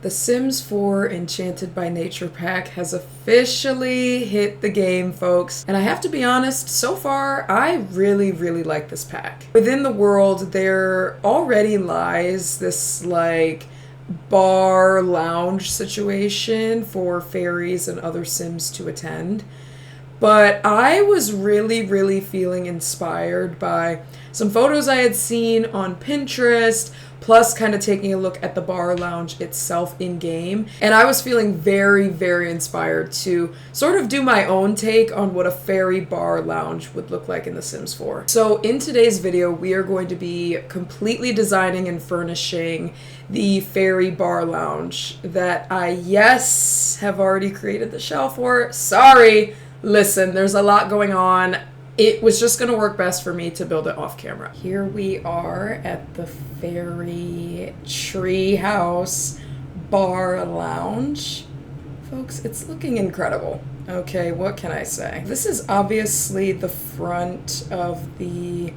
The Sims 4 Enchanted by Nature pack has officially hit the game, folks. And I have to be honest, so far, I really, really like this pack. Within the world, there already lies this, like, bar lounge situation for fairies and other Sims to attend. But I was really, really feeling inspired by some photos I had seen on Pinterest, plus kind of taking a look at the bar lounge itself in-game. And I was feeling very, very inspired to sort of do my own take on what a fairy bar lounge would look like in The Sims 4. So in today's video, we are going to be completely designing and furnishing the fairy bar lounge that I, yes, have already created the shell for. Sorry! Listen, there's a lot going on. It was just going to work best for me to build it off camera. Here we are at the Fairy Treehouse Bar Lounge. Folks, it's looking incredible. Okay, what can I say? This is obviously the front of the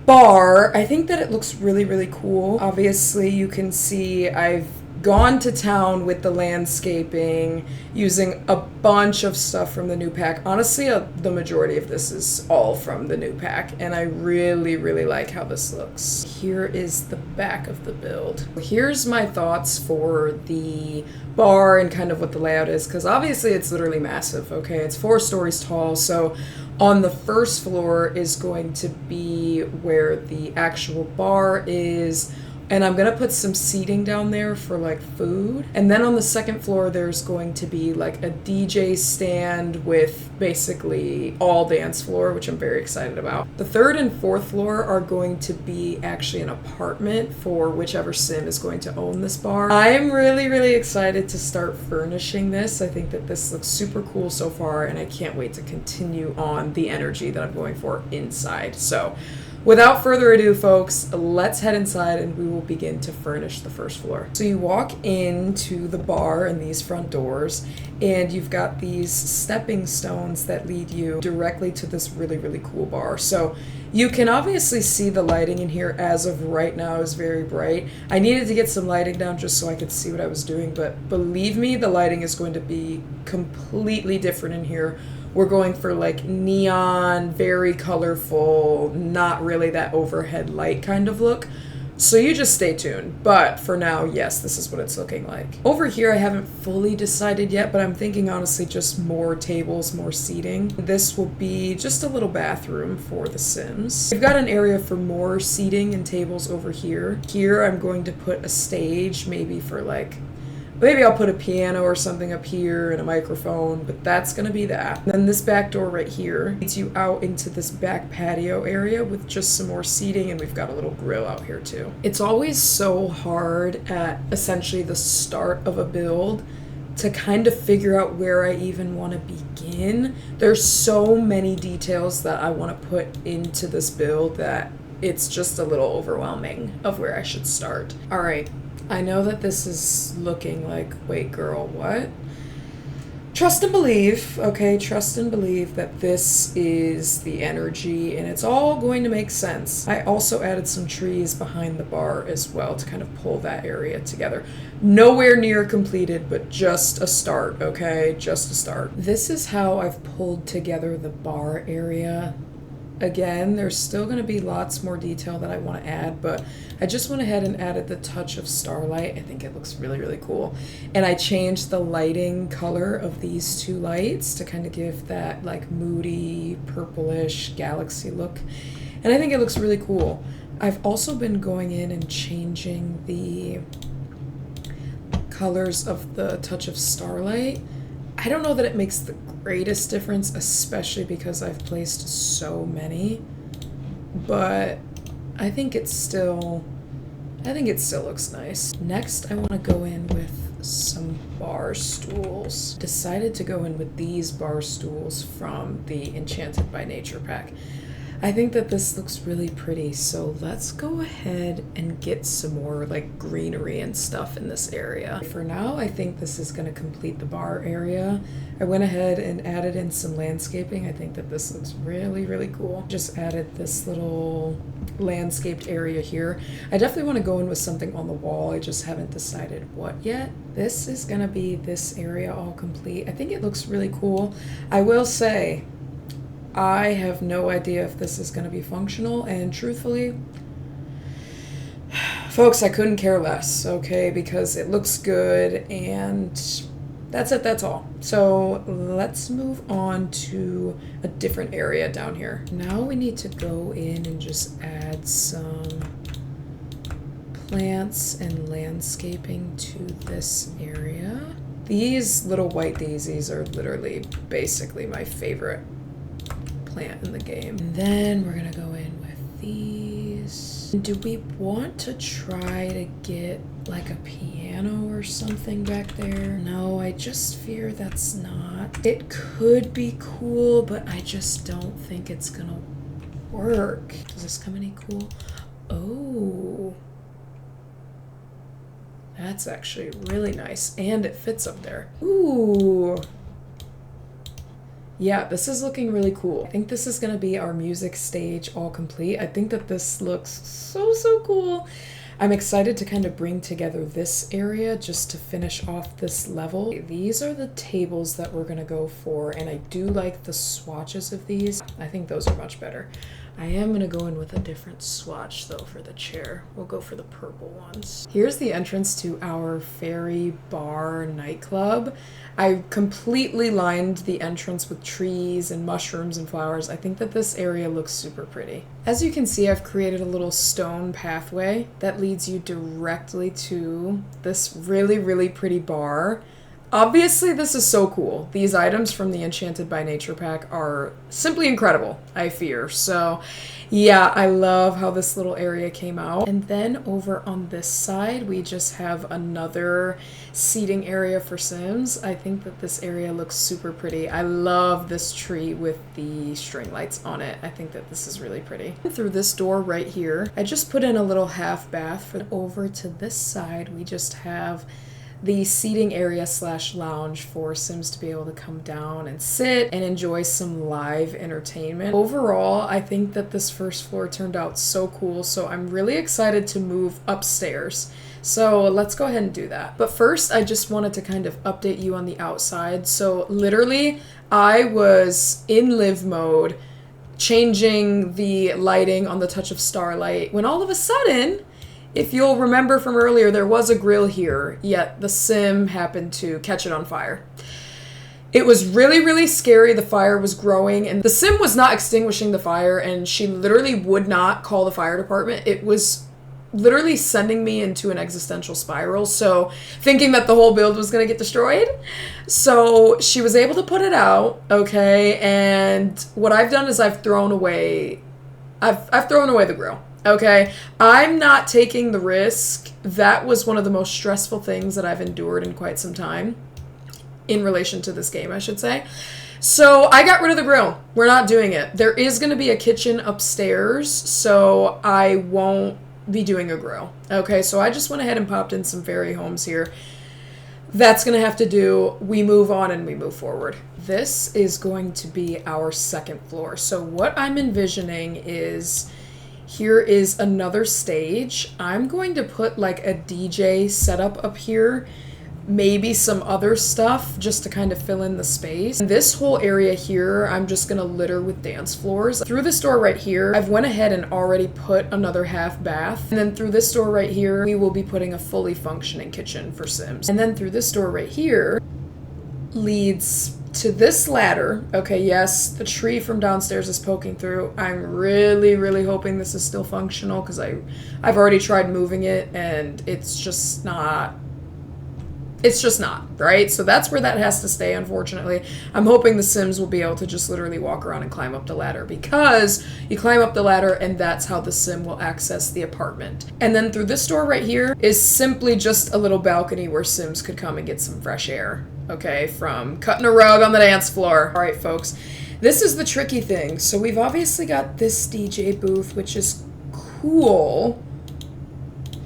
bar. I think that it looks really, really cool. Obviously, you can see I've gone to town with the landscaping, using a bunch of stuff from the new pack. Honestly, the majority of this is all from the new pack, and I really, really like how this looks. Here is the back of the build. Here's my thoughts for the bar and kind of what the layout is, because obviously it's literally massive, okay? It's 4 stories tall, so on the first floor is going to be where the actual bar is. And I'm gonna put some seating down there for like food. And then on the second floor, there's going to be like a DJ stand with basically all dance floor, which I'm very excited about. The third and fourth floor are going to be actually an apartment for whichever Sim is going to own this bar. I'm really, really excited to start furnishing this. I think that this looks super cool so far, and I can't wait to continue on the energy that I'm going for inside. So, without further ado, folks, let's head inside and we will begin to furnish the first floor. So you walk into the bar in these front doors, and you've got these stepping stones that lead you directly to this really, really cool bar. So you can obviously see the lighting in here as of right now is very bright. I needed to get some lighting down just so I could see what I was doing, but believe me, the lighting is going to be completely different in here. We're going for like neon, very colorful, not really that overhead light kind of look. So you just stay tuned. But for now, yes, this is what it's looking like. Over here, I haven't fully decided yet, but I'm thinking honestly just more tables, more seating. This will be just a little bathroom for the Sims. We've got an area for more seating and tables over here. Here, I'm going to put a stage, maybe for like, maybe I'll put a piano or something up here and a microphone, but that's gonna be that. And then this back door right here leads you out into this back patio area with just some more seating, and we've got a little grill out here too. It's always so hard at essentially the start of a build to kind of figure out where I even want to begin. There's so many details that I want to put into this build that it's just a little overwhelming of where I should start. All right. I know that this is looking like, wait girl, what? Trust and believe, okay? Trust and believe that this is the energy and it's all going to make sense. I also added some trees behind the bar as well to kind of pull that area together. Nowhere near completed, but just a start, okay? Just a start. This is how I've pulled together the bar area. Again, there's still going to be lots more detail that I want to add, but I just went ahead and added the touch of starlight. I think it looks really, really cool. And I changed the lighting color of these 2 lights to kind of give that like moody, purplish galaxy look. And I think it looks really cool. I've also been going in and changing the colors of the touch of starlight. I don't know that it makes the greatest difference, especially because I've placed so many, but I think it still looks nice. Next, I want to go in with some bar stools. Decided to go in with these bar stools from the Enchanted by Nature pack. I think that this looks really pretty, so let's go ahead and get some more like greenery and stuff in this area. For now, I think this is going to complete the bar area. I went ahead and added in some landscaping. I think that this looks really, really cool. Just added this little landscaped area here. I definitely want to go in with something on the wall. I just haven't decided what yet. This is going to be this area all complete. I think it looks really cool. I will say, I have no idea if this is going to be functional, and truthfully, folks, I couldn't care less, okay, because it looks good, and that's it, that's all. So let's move on to a different area down here. Now we need to go in and just add some plants and landscaping to this area. These little white daisies are literally basically my favorite plant in the game. And then we're gonna go in with these. Do we want to try to get like a piano or something back there? No, I just fear that's not. It could be cool, but I just don't think it's gonna work. Does this come any cool? Oh, that's actually really nice, and it fits up there. Ooh. Yeah, this is looking really cool. I think this is gonna be our music stage all complete. I think that this looks so cool. I'm excited to kind of bring together this area just to finish off this level. These are the tables that we're gonna go for, and I do like the swatches of these. I think those are much better. I am gonna go in with a different swatch though for the chair. We'll go for the purple ones. Here's the entrance to our Fairy Bar nightclub. I completely lined the entrance with trees and mushrooms and flowers. I think that this area looks super pretty. As you can see, I've created a little stone pathway that leads you directly to this really pretty bar. Obviously, this is so cool. These items from the Enchanted by Nature pack are simply incredible, I fear. So yeah, I love how this little area came out. And then over on this side, we just have another seating area for Sims. I think that this area looks super pretty. I love this tree with the string lights on it. I think that this is really pretty. Through this door right here, I just put in a little half bath. Over to this side, we just have the seating area / lounge for Sims to be able to come down and sit and enjoy some live entertainment. Overall, I think that this first floor turned out so cool, so I'm really excited to move upstairs. So let's go ahead and do that. But first, I just wanted to kind of update you on the outside. So literally, I was in live mode, changing the lighting on the Touch of Starlight, when all of a sudden, if you'll remember from earlier, there was a grill here, yet the sim happened to catch it on fire. It was really scary. The fire was growing, and the sim was not extinguishing the fire, and she literally would not call the fire department. It was literally sending me into an existential spiral, so thinking that the whole build was going to get destroyed. So she was able to put it out, okay, and what I've done is I've thrown away the grill. Okay, I'm not taking the risk. That was one of the most stressful things that I've endured in quite some time, in relation to this game, I should say. So I got rid of the grill. We're not doing it. There is going to be a kitchen upstairs, so I won't be doing a grill. Okay, so I just went ahead and popped in some fairy homes here. That's going to have to do. We move on and we move forward. This is going to be our second floor. So what I'm envisioning is, here is another stage. I'm going to put like a DJ setup up here, maybe some other stuff just to kind of fill in the space. And this whole area here, I'm just gonna litter with dance floors. Through this door right here, I've went ahead and already put another half bath. And then through this door right here, we will be putting a fully functioning kitchen for Sims. And then through this door right here leads to this ladder. Okay, yes, the tree from downstairs is poking through. I'm really hoping this is still functional, because I've already tried moving it and it's just not, right? So that's where that has to stay, unfortunately. I'm hoping the Sims will be able to just literally walk around and climb up the ladder, because you climb up the ladder and that's how the Sim will access the apartment. And then through this door right here is simply just a little balcony where Sims could come and get some fresh air, okay, from cutting a rug on the dance floor. All right, folks. This is the tricky thing. So we've obviously got this DJ booth, which is cool.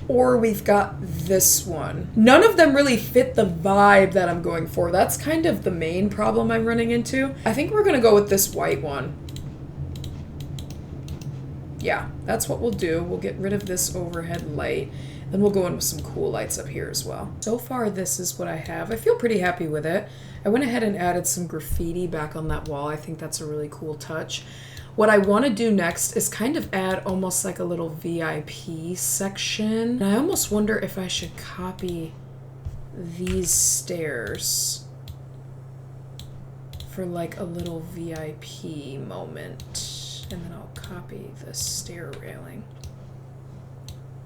Or we've got this one. None of them really fit the vibe that I'm going for. That's kind of the main problem I'm running into. I think we're gonna go with this white one. Yeah, that's what we'll do. We'll get rid of this overhead light. Then we'll go in with some cool lights up here as well. So far, this is what I have. I feel pretty happy with it. I went ahead and added some graffiti back on that wall. I think that's a really cool touch. What I want to do next is kind of add almost like a little VIP section. And I almost wonder if I should copy these stairs for like a little VIP moment. And then I'll copy the stair railing.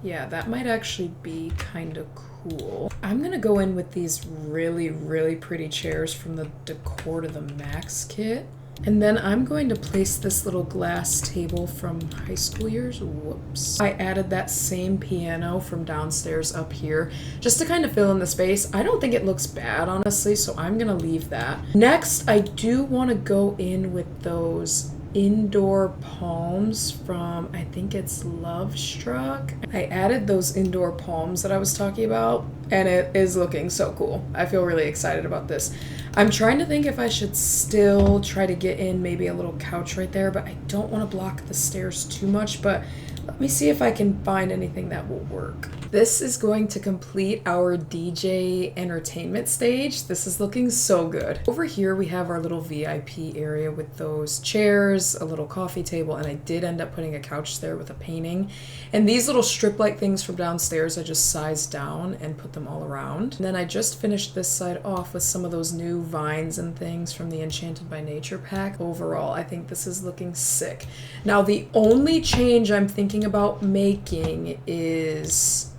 Yeah, that might actually be kind of cool. I'm gonna go in with these really, really pretty chairs from the Decor to the Max kit. And then I'm going to place this little glass table from high school years. Whoops. I added that same piano from downstairs up here just to kind of fill in the space. I don't think it looks bad, honestly, so I'm gonna leave that. Next, I do want to go in with those indoor palms from, I think it's Love Struck. I added those indoor palms that I was talking about, and it is looking so cool. I feel really excited about this. I'm trying to think if I should still try to get in maybe a little couch right there, but I don't want to block the stairs too much, but let me see if I can find anything that will work. This is going to complete our DJ entertainment stage. This is looking so good. Over here we have our little VIP area with those chairs, a little coffee table, and I did end up putting a couch there with a painting. And these little strip-like things from downstairs, I just sized down and put them all around. And then I just finished this side off with some of those new vines and things from the Enchanted by Nature pack. Overall, I think this is looking sick. Now, the only change I'm thinking about making is,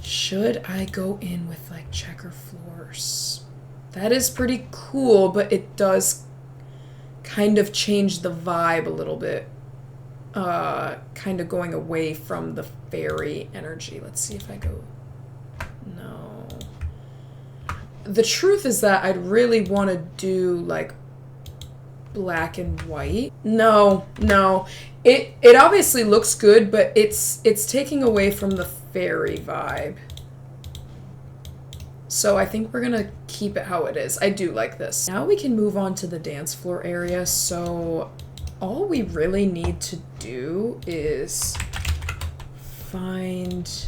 should I go in with like checker floors? That is pretty cool, but it does kind of change the vibe a little bit. Kind of going away from the fairy energy. Let's see if I go. No. The truth is that I'd really want to do like black and white. No. It obviously looks good, but it's taking away from the fairy vibe. So I think we're gonna keep it how it is. I do like this. Now we can move on to the dance floor area. So all we really need to do is find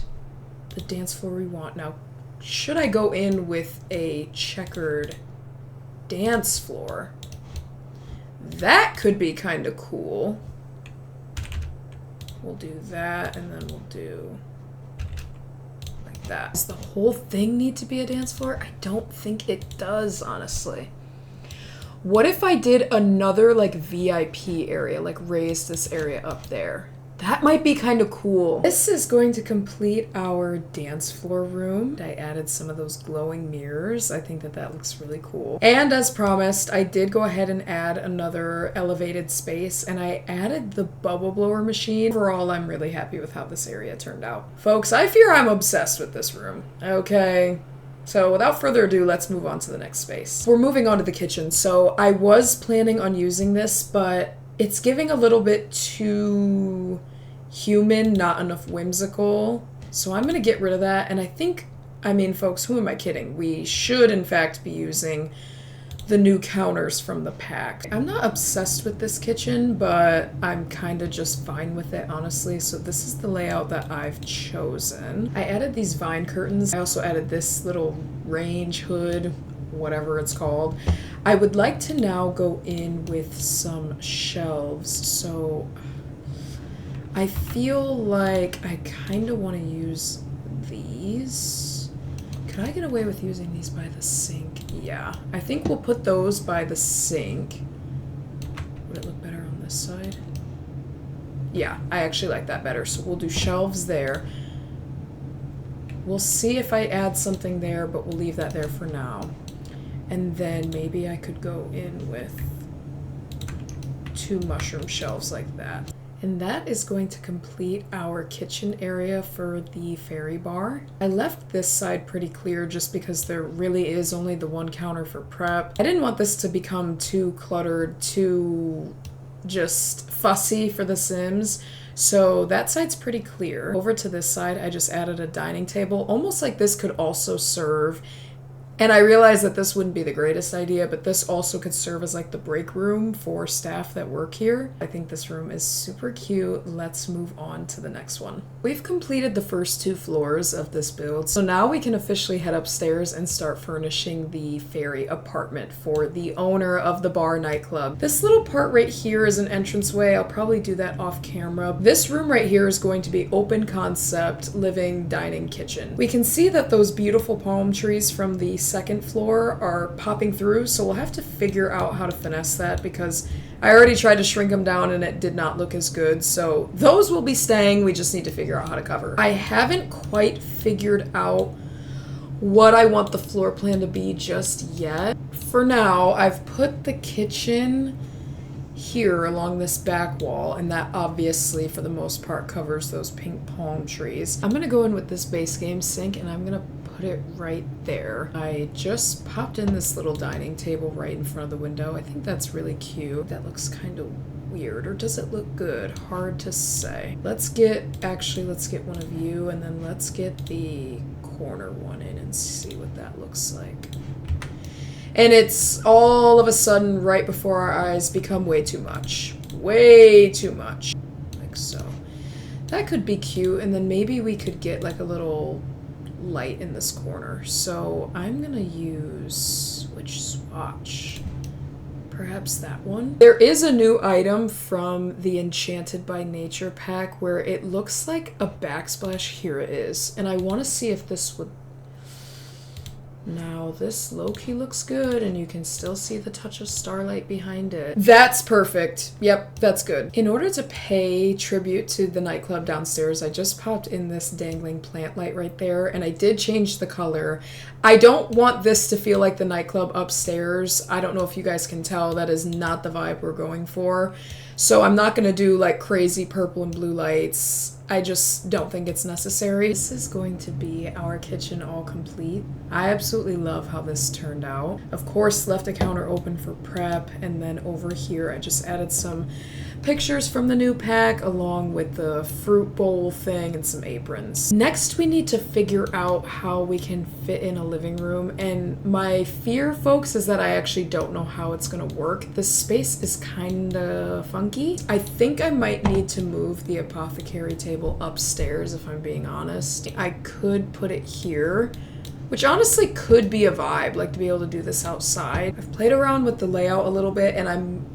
the dance floor we want. Now, should I go in with a checkered dance floor? That could be kind of cool. We'll do that, and then we'll do like that. Does the whole thing need to be a dance floor? I don't think it does, honestly. What if I did another like VIP area, like raise this area up there? That might be kind of cool. This is going to complete our dance floor room. I added some of those glowing mirrors. I think that that looks really cool. And as promised, I did go ahead and add another elevated space, and I added the bubble blower machine. Overall, I'm really happy with how this area turned out. Folks, I fear I'm obsessed with this room. Okay. So without further ado, let's move on to the next space. We're moving on to the kitchen. So I was planning on using this, but it's giving a little bit too human, not enough whimsical. So I'm gonna get rid of that. And I mean, folks, who am I kidding? We should, in fact, be using the new counters from the pack. I'm not obsessed with this kitchen, but I'm kind of just fine with it, honestly. So this is the layout that I've chosen. I added these vine curtains. I also added this little range hood, whatever it's called. I would like to now go in with some shelves. So I feel like I kind of want to use these. Could I get away with using these by the sink? Yeah, I think we'll put those by the sink. Would it look better on this side? Yeah, I actually like that better. So we'll do shelves there. We'll see if I add something there, but we'll leave that there for now. And then maybe I could go in with 2 mushroom shelves like that. And that is going to complete our kitchen area for the fairy bar. I left this side pretty clear just because there really is only the one counter for prep. I didn't want this to become too cluttered, too just fussy for The Sims. So that side's pretty clear. Over to this side, I just added a dining table, almost like this could also serve. And I realized that this wouldn't be the greatest idea, but this also could serve as like the break room for staff that work here. I think this room is super cute. Let's move on to the next one. We've completed the first 2 floors of this build, so now we can officially head upstairs and start furnishing the fairy apartment for the owner of the bar nightclub. This little part right here is an entranceway. I'll probably do that off camera. This room right here is going to be open concept, living, dining, kitchen. We can see that those beautiful palm trees from the second floor are popping through, so we'll have to figure out how to finesse that because I already tried to shrink them down and it did not look as good, so those will be staying. We just need to figure out how to cover. I haven't quite figured out what I want the floor plan to be just yet. For now, I've put the kitchen here along this back wall, and that obviously for the most part covers those pink palm trees. I'm gonna go in with this base game sink and I'm gonna put it right there. I just popped in this little dining table right in front of the window. I think that's really cute. That looks kind of weird, or does it look good? Hard to say. Let's get one of you, and then let's get the corner one in and see what that looks like. And it's all of a sudden right before our eyes become way too much. Way too much. Like so. That could be cute, and then maybe we could get like a little light in this corner. So I'm gonna use which swatch? Perhaps that one. There is a new item from the Enchanted by Nature pack where it looks like a backsplash. Here it is. And I want to see if this would... Now this low-key looks good, and you can still see the touch of starlight behind it. That's perfect. Yep, that's good. In order to pay tribute to the nightclub downstairs, I just popped in this dangling plant light right there, and I did change the color. I don't want this to feel like the nightclub upstairs. I don't know if you guys can tell, that is not the vibe we're going for. So I'm not gonna do like crazy purple and blue lights. I just don't think it's necessary. This is going to be our kitchen all complete. I absolutely love how this turned out. Of course, left a counter open for prep, and then over here I just added some pictures from the new pack along with the fruit bowl thing and some aprons. Next, we need to figure out how we can fit in a living room, and my fear, folks, is that I actually don't know how it's gonna work. The space is kinda funky. I think I might need to move the apothecary table upstairs, if I'm being honest. I could put it here, which honestly could be a vibe, like to be able to do this outside. I've played around with the layout a little bit, and I'm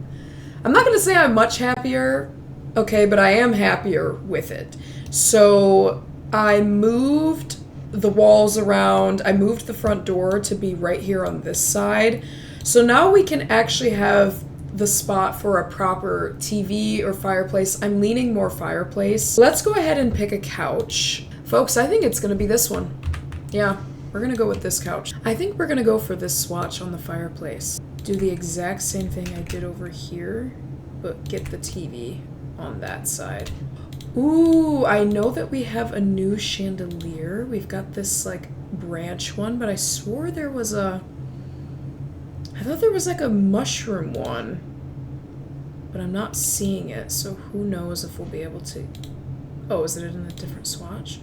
not gonna say I'm much happier, okay, but I am happier with it. So I moved the walls around, I moved the front door to be right here on this side. So now we can actually have the spot for a proper TV or fireplace. I'm leaning more fireplace. Let's go ahead and pick a couch. Folks, I think it's gonna be this one. Yeah, we're gonna go with this couch. I think we're gonna go for this swatch on the fireplace. Do the exact same thing I did over here, but get the TV on that side. Ooh, I know that we have a new chandelier. We've got this like branch one, but I swore there was I thought there was like a mushroom one, but I'm not seeing it, so who knows if we'll be able to... Oh, is it in a different swatch?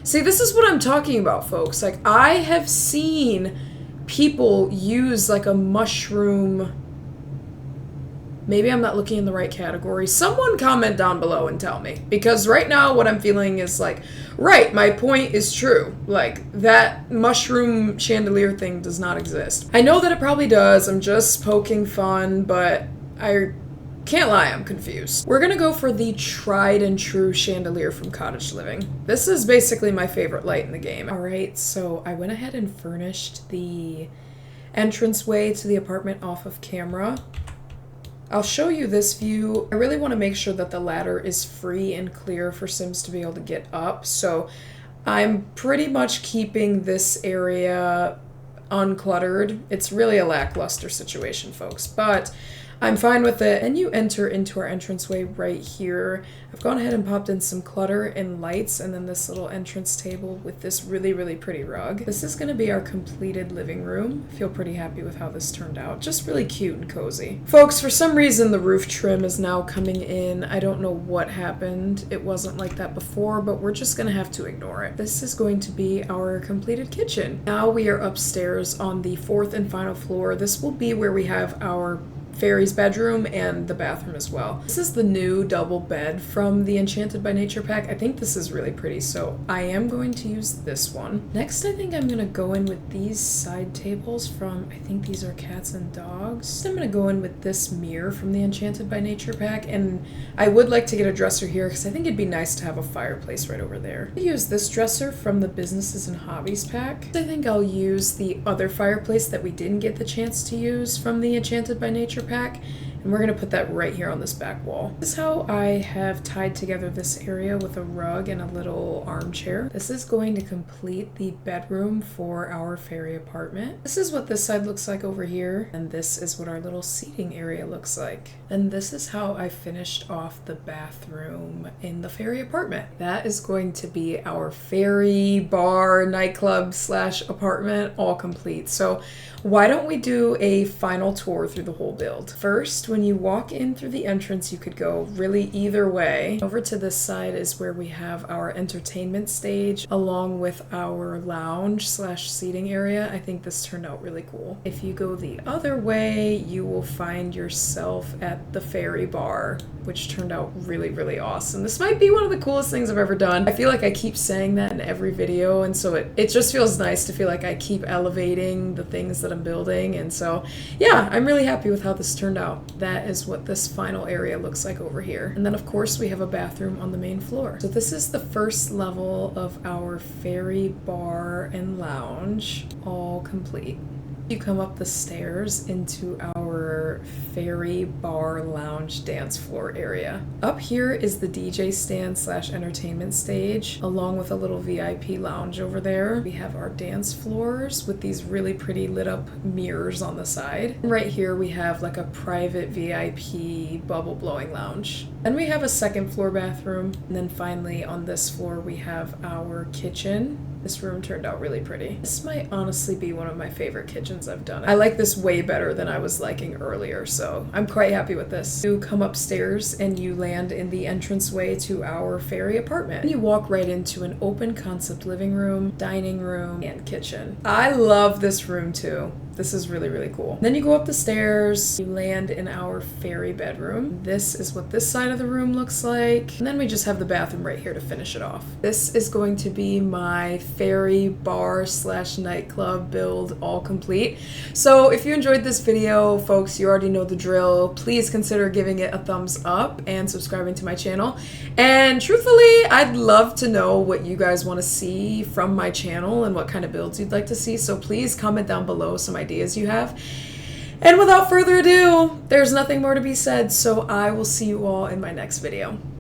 See, this is what I'm talking about, folks. Like, I have seen people use like a mushroom... Maybe I'm not looking in the right category. Someone comment down below and tell me. Because right now what I'm feeling is like, right, my point is true. Like, that mushroom chandelier thing does not exist. I know that it probably does. I'm just poking fun, but I can't lie, I'm confused. We're gonna go for the tried and true chandelier from Cottage Living. This is basically my favorite light in the game. Alright, so I went ahead and furnished the entranceway to the apartment off of camera. I'll show you this view. I really want to make sure that the ladder is free and clear for Sims to be able to get up, so I'm pretty much keeping this area uncluttered. It's really a lackluster situation, folks, but I'm fine with it. And you enter into our entranceway right here. I've gone ahead and popped in some clutter and lights, and then this little entrance table with this really, really pretty rug. This is gonna be our completed living room. I feel pretty happy with how this turned out. Just really cute and cozy. Folks, for some reason the roof trim is now coming in. I don't know what happened. It wasn't like that before, but we're just gonna have to ignore it. This is going to be our completed kitchen. Now we are upstairs on the 4th and final floor. This will be where we have our Fairy's bedroom and the bathroom as well. This is the new double bed from the Enchanted by Nature pack. I think this is really pretty, so I am going to use this one. Next, I think I'm gonna go in with these side tables from, I think these are cats and dogs. I'm gonna go in with this mirror from the Enchanted by Nature pack, and I would like to get a dresser here because I think it'd be nice to have a fireplace right over there. I use this dresser from the Businesses and Hobbies pack. I think I'll use the other fireplace that we didn't get the chance to use from the Enchanted by Nature pack, and we're gonna put that right here on this back wall. This is how I have tied together this area with a rug and a little armchair. This is going to complete the bedroom for our fairy apartment. This is what this side looks like over here, and this is what our little seating area looks like. And this is how I finished off the bathroom in the fairy apartment. That is going to be our fairy bar, nightclub / apartment, all complete. So why don't we do a final tour through the whole build? First, when you walk in through the entrance, you could go really either way. Over to this side is where we have our entertainment stage along with our lounge / seating area. I think this turned out really cool. If you go the other way, you will find yourself at the fairy bar, which turned out really, really awesome. This might be one of the coolest things I've ever done. I feel like I keep saying that in every video, and so it just feels nice to feel like I keep elevating the things that I'm building. And so yeah, I'm really happy with how this turned out. That is what this final area looks like over here. And then of course we have a bathroom on the main floor. So this is the first level of our fairy bar and lounge, all complete. You come up the stairs into our fairy bar lounge dance floor area. Up here is the DJ stand / entertainment stage, along with a little VIP lounge over there. We have our dance floors with these really pretty lit up mirrors on the side. And right here we have like a private VIP bubble blowing lounge. Then we have a second floor bathroom. And then finally on this floor we have our kitchen. This room turned out really pretty. This might honestly be one of my favorite kitchens I've done. I like this way better than I was liking earlier, so I'm quite happy with this. You come upstairs and you land in the entranceway to our fairy apartment. And you walk right into an open concept living room, dining room, and kitchen. I love this room too. This is really, really cool. Then you go up the stairs, you land in our fairy bedroom. This is what this side of the room looks like. And then we just have the bathroom right here to finish it off. This is going to be my fairy bar / nightclub build, all complete. So if you enjoyed this video, folks, you already know the drill. Please consider giving it a thumbs up and subscribing to my channel. And truthfully, I'd love to know what you guys want to see from my channel and what kind of builds you'd like to see. So please comment down below some ideas you have. And without further ado, there's nothing more to be said, so I will see you all in my next video.